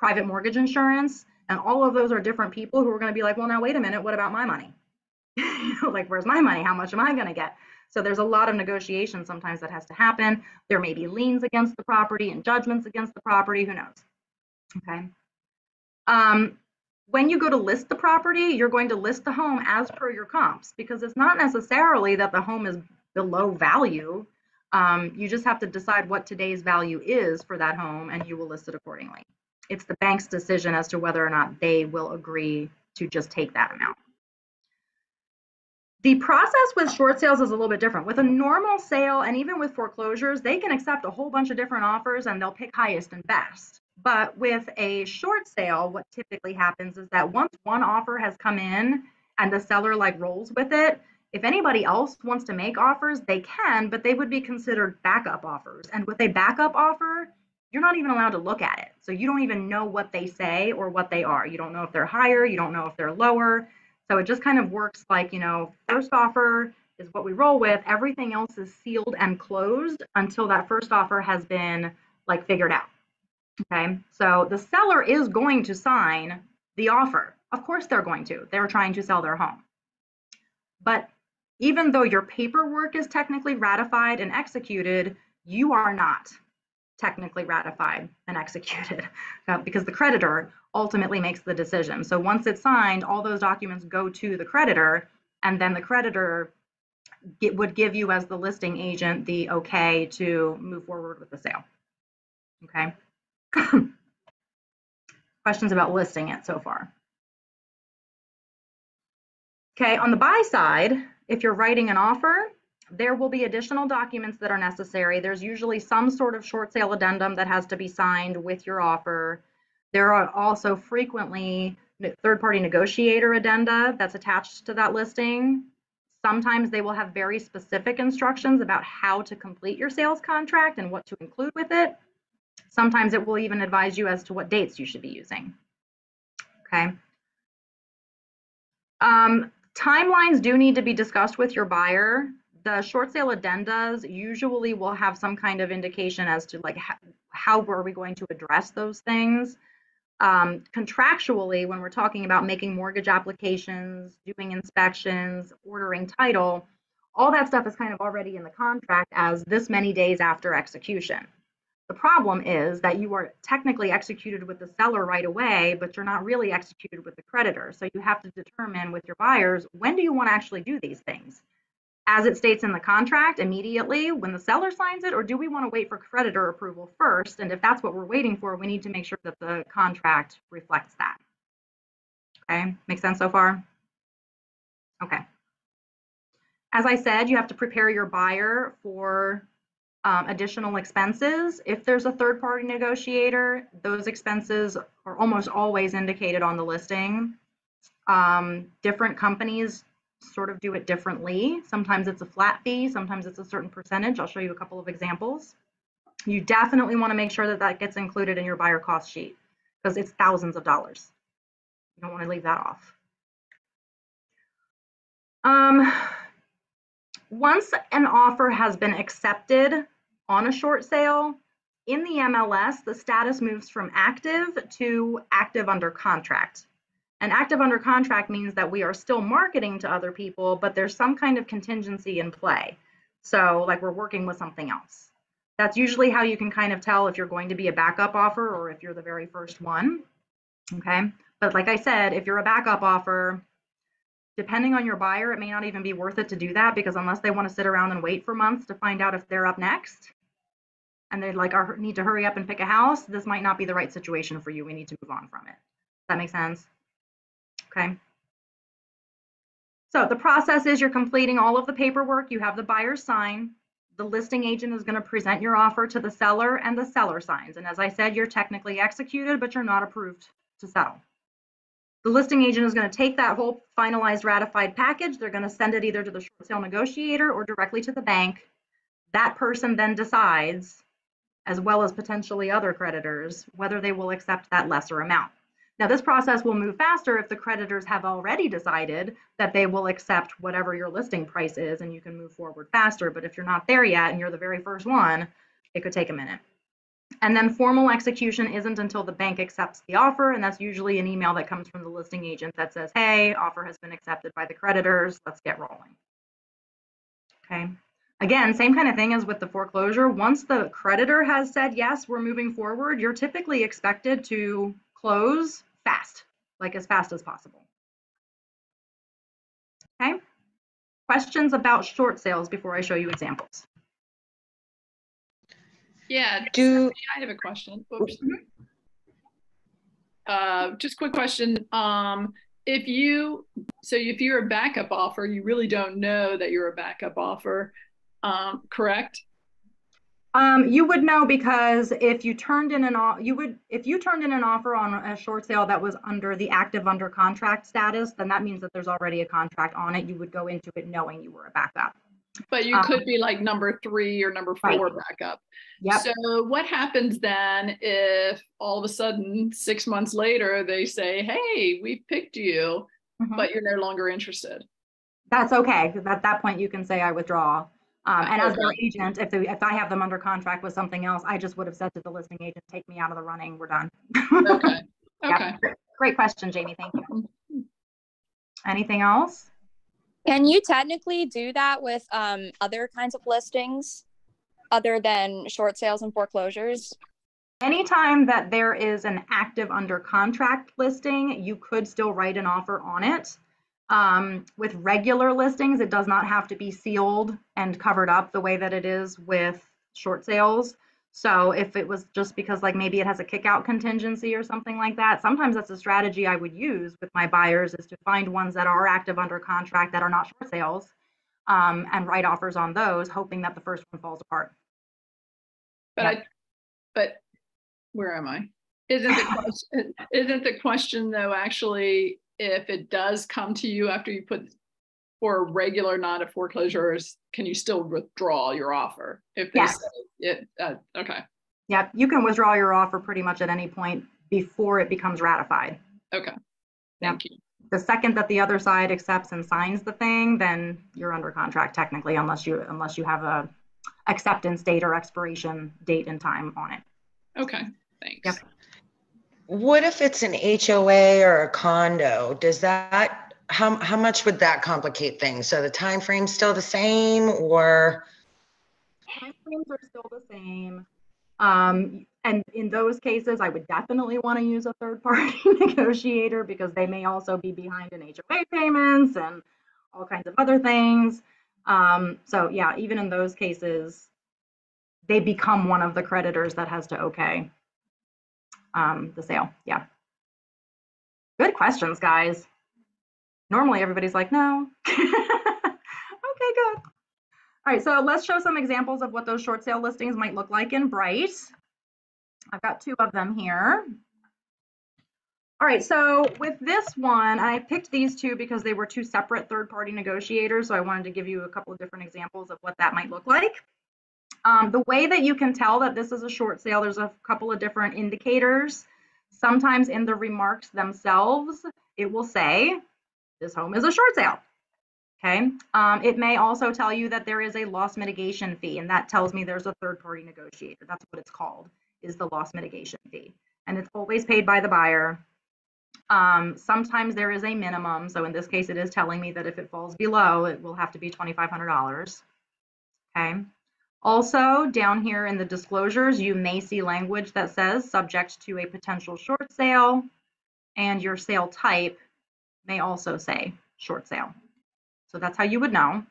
private mortgage insurance, and all of those are different people who are going to be like, well, now wait a minute, what about my money? Like, where's my money? How much am I going to get? So there's a lot of negotiation sometimes that has to happen. There may be liens against the property and judgments against the property, who knows? Okay. When you go to list the property, you're going to list the home as per your comps, because it's not necessarily that the home is below value. You just have to decide what today's value is for that home, and you will list it accordingly. It's the bank's decision as to whether or not they will agree to just take that amount. The process with short sales is a little bit different. With a normal sale, and even with foreclosures, they can accept a whole bunch of different offers and they'll pick highest and best. But with a short sale, what typically happens is that once one offer has come in and the seller like rolls with it, if anybody else wants to make offers, they can, but they would be considered backup offers. And with a backup offer, you're not even allowed to look at it. So you don't even know what they say or what they are. You don't know if they're higher, you don't know if they're lower. So it just kind of works like, first offer is what we roll with. Everything else is sealed and closed until that first offer has been like figured out. Okay, so the seller is going to sign the offer. Of course they're going to. They're trying to sell their home. But even though your paperwork is technically ratified and executed, you are not. technically ratified and executed because the creditor ultimately makes the decision. So once it's signed, all those documents go to the creditor, and then the creditor would give you as the listing agent the okay to move forward with the sale. Okay. Questions about listing it so far? Okay, on the buy side, if you're writing an offer, there will be additional documents that are necessary. There's usually some sort of short sale addendum that has to be signed with your offer. There are also frequently third-party negotiator addenda that's attached to that listing. Sometimes they will have very specific instructions about how to complete your sales contract and what to include with it. Sometimes it will even advise you as to what dates you should be using. Okay. Timelines do need to be discussed with your buyer. The short sale addendas usually will have some kind of indication as to like how are we going to address those things. Contractually, when we're talking about making mortgage applications, doing inspections, ordering title, all that stuff is kind of already in the contract as this many days after execution. The problem is that you are technically executed with the seller right away, but you're not really executed with the creditor. So you have to determine with your buyers, when do you want to actually do these things? As it states in the contract, immediately when the seller signs it, or do we want to wait for creditor approval first? And if that's what we're waiting for, we need to make sure that the contract reflects that. Okay, make sense so far? Okay. As I said, you have to prepare your buyer for additional expenses. If there's a third-party negotiator, those expenses are almost always indicated on the listing. Different companies sort of do it differently. Sometimes it's a flat fee, sometimes it's a certain percentage. I'll show you a couple of examples. You definitely want to make sure that that gets included in your buyer cost sheet because it's thousands of dollars. You don't want to leave that off. Once an offer has been accepted on a short sale, in the MLS, the status moves from active to active under contract. And active under contract means that we are still marketing to other people, but there's some kind of contingency in play. So like we're working with something else. That's usually how you can kind of tell if you're going to be a backup offer or if you're the very first one. Okay. But like I said, if you're a backup offer, depending on your buyer, it may not even be worth it to do that because unless they want to sit around and wait for months to find out if they're up next and they like need to hurry up and pick a house, this might not be the right situation for you. We need to move on from it. Does that make sense? Okay. So the process is you're completing all of the paperwork. You have the buyer sign. The listing agent is going to present your offer to the seller and the seller signs. And as I said, you're technically executed, but you're not approved to settle. The listing agent is going to take that whole finalized ratified package. They're going to send it either to the short sale negotiator or directly to the bank. That person then decides, as well as potentially other creditors, whether they will accept that lesser amount. Now, this process will move faster if the creditors have already decided that they will accept whatever your listing price is and you can move forward faster. But if you're not there yet and you're the very first one, it could take a minute. And then formal execution isn't until the bank accepts the offer, and that's usually an email that comes from the listing agent that says, hey, offer has been accepted by the creditors, let's get rolling. Okay. Again, same kind of thing as with the foreclosure. Once the creditor has said, yes, we're moving forward, you're typically expected to close fast, like as fast as possible. Okay. Questions about short sales before I show you examples? Yeah, I have a question. Oops. Just quick question. If you're a backup offer, you really don't know that you're a backup offer, correct? You would know because if you turned in an offer on a short sale that was under the active under contract status, then that means that there's already a contract on it. You would go into it knowing you were a backup. But you could be like number 3 or number 4 right. Backup. Yep. So what happens then if all of a sudden 6 months later they say, hey, we picked you, but you're no longer interested? That's okay, because at that point you can say I withdraw. And as their agent, if I have them under contract with something else, I just would have said to the listing agent, take me out of the running, we're done. Okay. Okay. Yep. Great question, Jamie. Thank you. Anything else? Can you technically do that with other kinds of listings? other than short sales and foreclosures? Anytime that there is an active under contract listing, you could still write an offer on it. With regular listings, it does not have to be sealed and covered up the way that it is with short sales. So if it was just because like maybe it has a kick out contingency or something like that, sometimes that's a strategy I would use with my buyers, is to find ones that are active under contract that are not short sales, and write offers on those, hoping that the first one falls apart. But Yeah. but where am I? Isn't the question though actually if it does come to you after you put for a regular, not a foreclosures, can you still withdraw your offer if they Yes. say it? Okay. Yeah, you can withdraw your offer pretty much at any point before it becomes ratified. Okay. Yep. Thank you. The second that the other side accepts and signs the thing, then you're under contract technically, unless you have a acceptance date or expiration date and time on it. Okay. Thanks. Yep. What if it's an HOA or a condo? Does that, how much would that complicate things? So the time frame's still the same, or? Time frames are still the same. And in those cases, I would definitely want to use a third party negotiator, because they may also be behind in HOA payments and all kinds of other things. So yeah, even in those cases, they become one of the creditors that has to okay the sale. Yeah. Good questions, guys. Normally everybody's like, no. Okay, good. All right, so let's show some examples of what those short sale listings might look like in Bright. I've got two of them here. All right, so with this one, I picked these two because they were two separate third-party negotiators, so I wanted to give you a couple of different examples of what that might look like. The way that you can tell that this is a short sale, there's a couple of different indicators. Sometimes in the remarks themselves, it will say, this home is a short sale. Okay. It may also tell you that there is a loss mitigation fee, and that tells me there's a third-party negotiator. That's what it's called, is the loss mitigation fee. And it's always paid by the buyer. Sometimes there is a minimum. So in this case, it is telling me that if it falls below, it will have to be $2,500. Okay. Also, down here in the disclosures, you may see language that says subject to a potential short sale, and your sale type may also say short sale. So that's how you would know.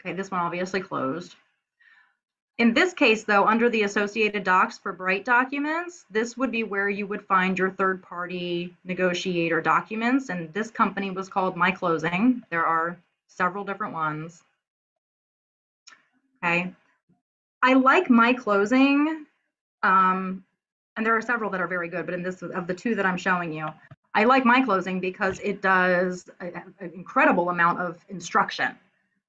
Okay, this one obviously closed. In this case, though, under the associated docs for Bright documents, this would be where you would find your third-party negotiator documents, and this company was called My Closing. There are several different ones. Okay, I like My Closing, and there are several that are very good, but in this, of the two that I'm showing you, I like My Closing because it does an incredible amount of instruction.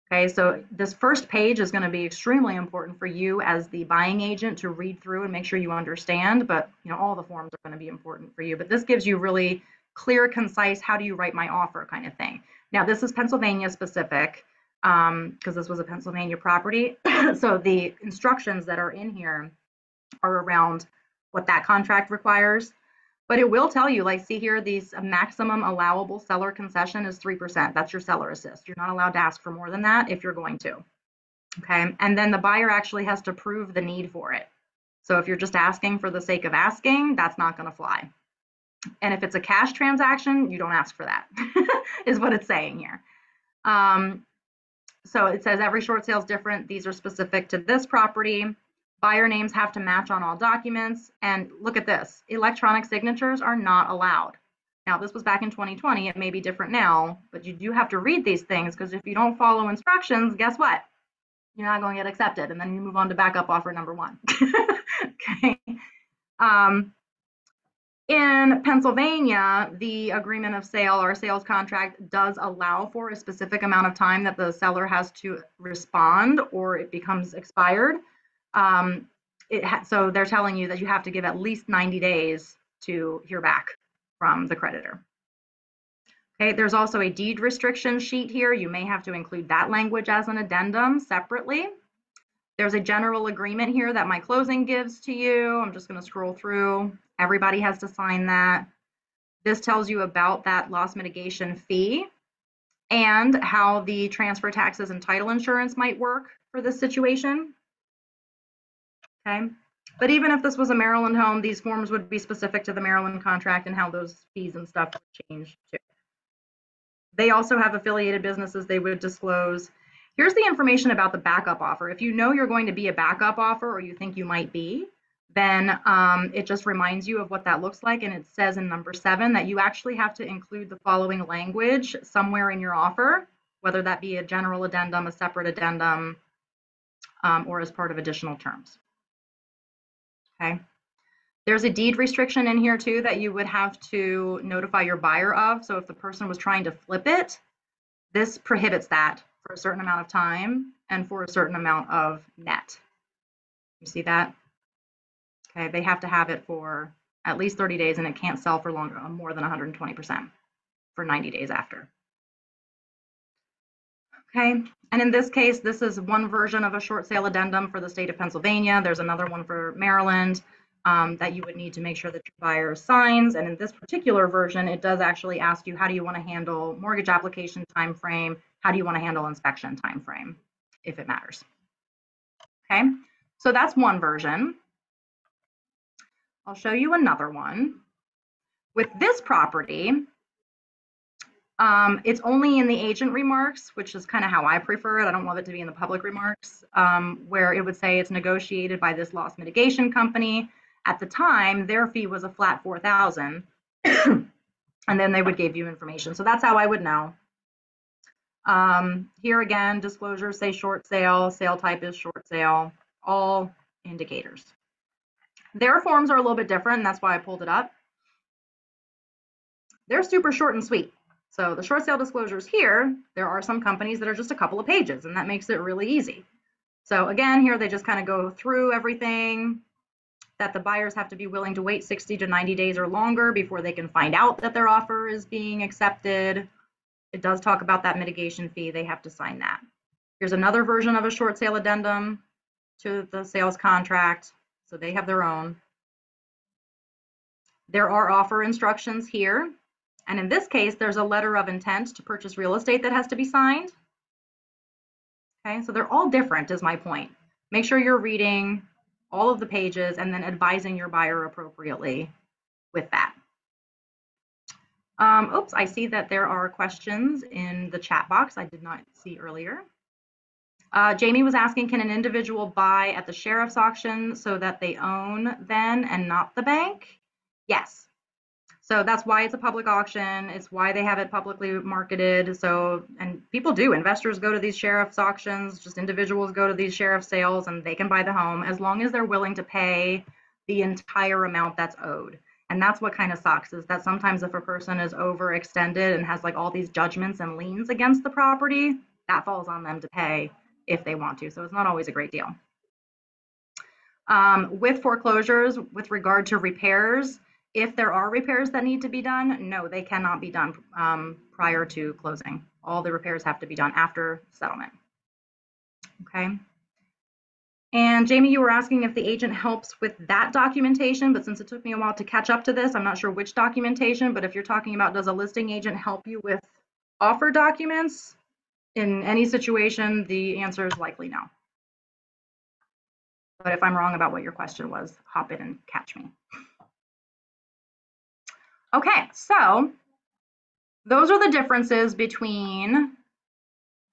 Okay, so this first page is going to be extremely important for you as the buying agent to read through and make sure you understand, but all the forms are going to be important for you. But this gives you really clear, concise, how do you write my offer kind of thing. Now, this is Pennsylvania specific, because this was a Pennsylvania property. So the instructions that are in here are around what that contract requires. But it will tell you, like, see here, these maximum allowable seller concession is 3%. That's your seller assist. You're not allowed to ask for more than that if you're going to. Okay. And then the buyer actually has to prove the need for it. So if you're just asking for the sake of asking, that's not going to fly. And if it's a cash transaction, you don't ask for that, is what it's saying here. So it says every short sale is different. These are specific to this property. Buyer names have to match on all documents. And look at this, electronic signatures are not allowed. Now, this was back in 2020. It may be different now, but you do have to read these things, because if you don't follow instructions, guess what? You're not going to get accepted. And then you move on to backup offer number one. Okay. In Pennsylvania, the agreement of sale or sales contract does allow for a specific amount of time that the seller has to respond or it becomes expired. So they're telling you that you have to give at least 90 days to hear back from the creditor. Okay, there's also a deed restriction sheet here. You may have to include that language as an addendum separately. There's a general agreement here that My Closing gives to you. I'm just going to scroll through. Everybody has to sign that. This tells you about that loss mitigation fee. and how the transfer taxes and title insurance might work for this situation. Okay. But even if this was a Maryland home, these forms would be specific to the Maryland contract and how those fees and stuff would change too. They also have affiliated businesses they would disclose. Here's the information about the backup offer. If you know you're going to be a backup offer or you think you might be, then it just reminds you of what that looks like. And it says in number 7 that you actually have to include the following language somewhere in your offer, whether that be a general addendum, a separate addendum, or as part of additional terms. Okay. There's a deed restriction in here too that you would have to notify your buyer of. So if the person was trying to flip it, this prohibits that for a certain amount of time and for a certain amount of net. You see that? Okay, they have to have it for at least 30 days and it can't sell for longer, more than 120% for 90 days after. Okay, and in this case, this is one version of a short sale addendum for the state of Pennsylvania. There's another one for Maryland that you would need to make sure that your buyer signs. And in this particular version, it does actually ask you, how do you want to handle mortgage application time frame? How do you want to handle inspection time frame, if it matters? Okay, so that's one version. I'll show you another one. With this property, it's only in the agent remarks, which is kind of how I prefer it. I don't love it to be in the public remarks, where it would say it's negotiated by this loss mitigation company. At the time, their fee was a flat $4,000, and then they would give you information. So that's how I would know. Here again, disclosures say short sale, sale type is short sale, all indicators. Their forms are a little bit different, and that's why I pulled it up. They're super short and sweet. So the short sale disclosures here, there are some companies that are just a couple of pages, and that makes it really easy. So again, here they just kind of go through everything, that the buyers have to be willing to wait 60 to 90 days or longer before they can find out that their offer is being accepted. It does talk about that mitigation fee. They have to sign that. Here's another version of a short sale addendum to the sales contract. So they have their own. There are offer instructions here. And in this case, there's a letter of intent to purchase real estate that has to be signed. Okay, so they're all different is my point. Make sure you're reading all of the pages and then advising your buyer appropriately with that. Oops, I see that there are questions in the chat box I did not see earlier. Jamie was asking, can an individual buy at the sheriff's auction so that they own then and not the bank? Yes. So that's why it's a public auction. It's why they have it publicly marketed. So, and people do, investors go to these sheriff's auctions, just individuals go to these sheriff sales and they can buy the home as long as they're willing to pay the entire amount that's owed. And that's what kind of sucks, is that sometimes if a person is overextended and has like all these judgments and liens against the property, that falls on them to pay if they want to. So it's not always a great deal. With foreclosures, with regard to repairs, if there are repairs that need to be done, no, they cannot be done prior to closing. All the repairs have to be done after settlement. Okay. And Jamie, you were asking if the agent helps with that documentation, but since it took me a while to catch up to this, I'm not sure which documentation, but if you're talking about does a listing agent help you with offer documents in any situation, the answer is likely no. But if I'm wrong about what your question was, hop in and catch me. Okay, so those are the differences between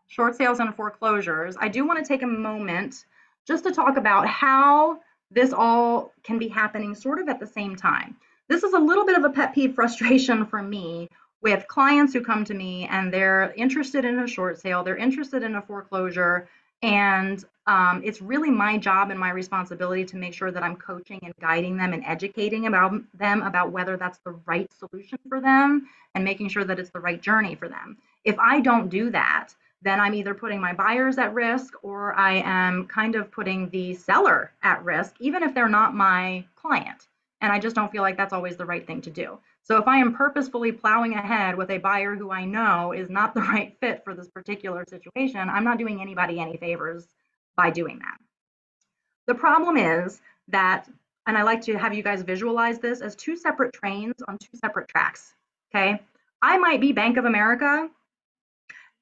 short sales and foreclosures. I do want to take a moment just to talk about how this all can be happening sort of at the same time. This is a little bit of a pet peeve frustration for me with clients who come to me and they're interested in a short sale, they're interested in a foreclosure, and it's really my job and my responsibility to make sure that I'm coaching and guiding them and educating them about whether that's the right solution for them and making sure that it's the right journey for them. If I don't do that, then I'm either putting my buyers at risk or I am kind of putting the seller at risk, even if they're not my client. And I just don't feel like that's always the right thing to do. So if I am purposefully plowing ahead with a buyer who I know is not the right fit for this particular situation, I'm not doing anybody any favors by doing that. The problem is that, and I like to have you guys visualize this as two separate trains on two separate tracks, okay? I might be Bank of America,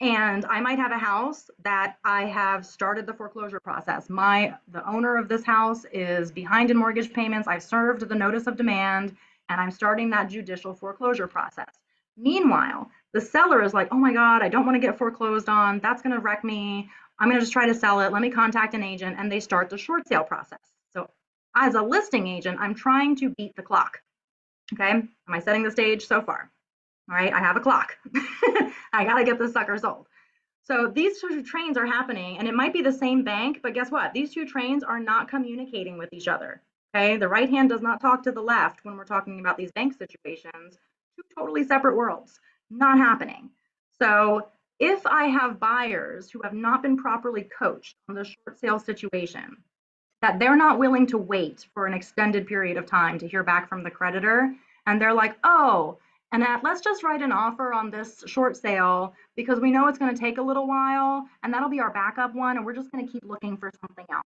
And I might have a house that I have started the foreclosure process. The owner of this house is behind in mortgage payments. I've served the notice of demand and I'm starting that judicial foreclosure process. Meanwhile, the seller is like, oh my God, I don't want to get foreclosed on. That's going to wreck me. I'm going to just try to sell it. Let me contact an agent. And they start the short sale process. So as a listing agent, I'm trying to beat the clock. Okay. Am I setting the stage so far? All right. I have a clock. I got to get this sucker sold. So these two trains are happening, and it might be the same bank, but guess what? These two trains are not communicating with each other. Okay. The right hand does not talk to the left when we're talking about these bank situations. Two totally separate worlds. Not happening. So if I have buyers who have not been properly coached on the short sale situation, that they're not willing to wait for an extended period of time to hear back from the creditor. And they're like, oh, and let's just write an offer on this short sale because we know it's going to take a little while and that'll be our backup one. And we're just going to keep looking for something else.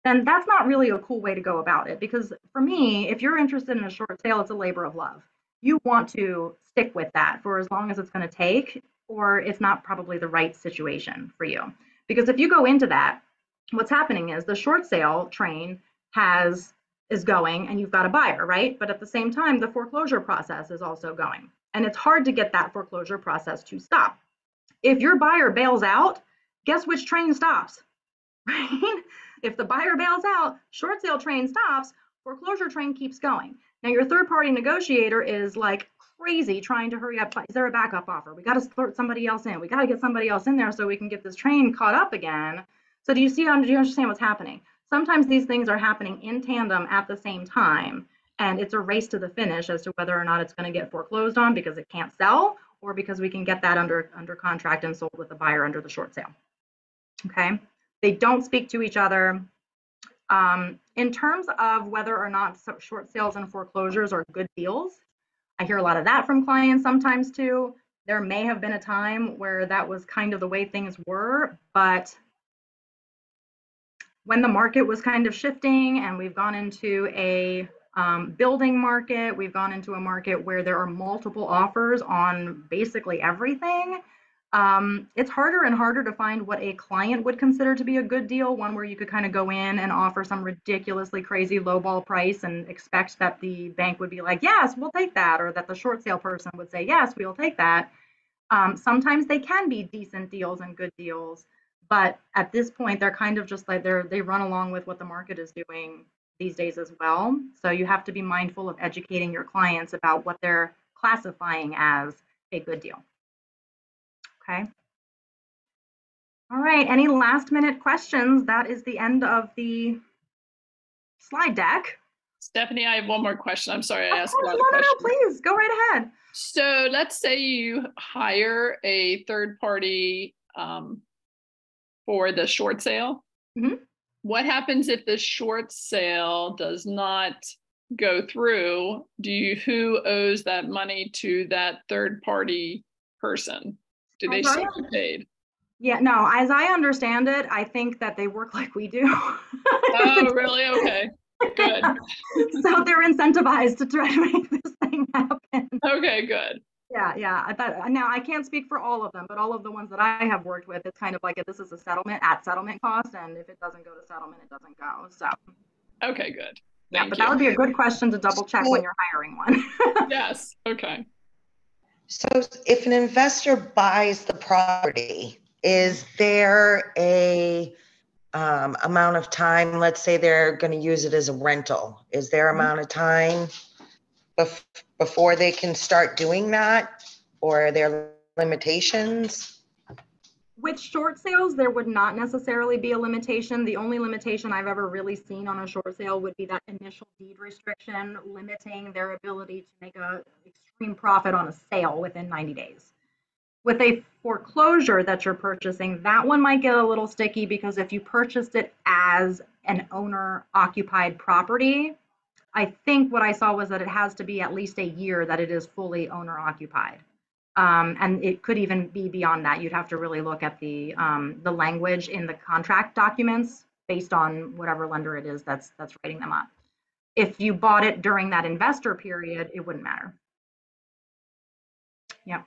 Then that's not really a cool way to go about it. Because for me, if you're interested in a short sale, it's a labor of love. You want to stick with that for as long as it's going to take, or it's not probably the right situation for you. Because if you go into that, what's happening is the short sale train is going and you've got a buyer, right? But at the same time, the foreclosure process is also going. And it's hard to get that foreclosure process to stop. If your buyer bails out, guess which train stops, right? If the buyer bails out, short sale train stops, foreclosure train keeps going. Now your third party negotiator is like crazy trying to hurry up. Is there a backup offer? We got to throw somebody else in. We got to get somebody else in there so we can get this train caught up again. So do you understand what's happening? Sometimes these things are happening in tandem at the same time, and it's a race to the finish as to whether or not it's going to get foreclosed on because it can't sell, or because we can get that under contract and sold with the buyer under the short sale. Okay, they don't speak to each other. In terms of whether or not short sales and foreclosures are good deals, I hear a lot of that from clients sometimes too. There may have been a time where that was kind of the way things were, but when the market was kind of shifting and we've gone into a building market, we've gone into a market where there are multiple offers on basically everything. It's harder and harder to find what a client would consider to be a good deal, one where you could kind of go in and offer some ridiculously crazy lowball price and expect that the bank would be like, yes, we'll take that, or that the short sale person would say, yes, we'll take that. Sometimes they can be decent deals and good deals, but at this point, they're kind of just like they run along with what the market is doing these days as well. So you have to be mindful of educating your clients about what they're classifying as a good deal. Okay. All right. Any last minute questions? That is the end of the slide deck. Stephanie, I have one more question. I'm sorry I asked a lot of No, questions. please go right ahead. So let's say you hire a third party for the short sale. Mm-hmm. What happens if the short sale does not go through? Who owes that money to that third party person? Do they still get paid? Yeah, no, as I understand it, I think that they work like we do. Oh, really? Okay, good. So they're incentivized to try to make this thing happen. Okay, good. Yeah. Now I can't speak for all of them, but all of the ones that I have worked with, it's kind of like this is a settlement at settlement cost, and if it doesn't go to settlement, it doesn't go. So. Okay, good. Yeah, but that would be a good question to double check when you're hiring one. Yes. Okay. So if an investor buys the property, is there a amount of time? Let's say they're going to use it as a rental. Is there amount of time before they can start doing that, or are there limitations? With short sales, there would not necessarily be a limitation. The only limitation I've ever really seen on a short sale would be that initial deed restriction limiting their ability to make an extreme profit on a sale within 90 days. With a foreclosure that you're purchasing, that one might get a little sticky because if you purchased it as an owner-occupied property, I think what I saw was that it has to be at least a year that it is fully owner-occupied. And it could even be beyond that. You'd have to really look at the language in the contract documents based on whatever lender it is that's writing them up. If you bought it during that investor period, it wouldn't matter. Yep.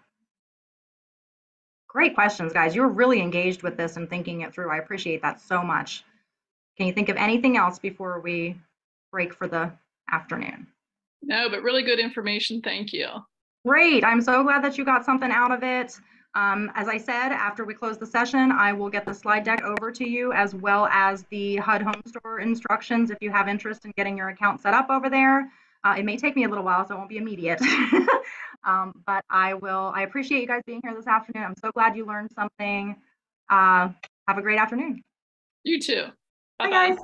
Great questions, guys. You were really engaged with this and thinking it through. I appreciate that so much. Can you think of anything else before we break for the afternoon? No, but really good information. Thank you. Great. I'm so glad that you got something out of it. As I said, after we close the session, I will get the slide deck over to you as well as the HUD home store instructions if you have interest in getting your account set up over there. It may take me a little while, so it won't be immediate. But I appreciate you guys being here this afternoon. I'm so glad you learned something. Have a great afternoon. You too. Bye, Bye-bye. guys.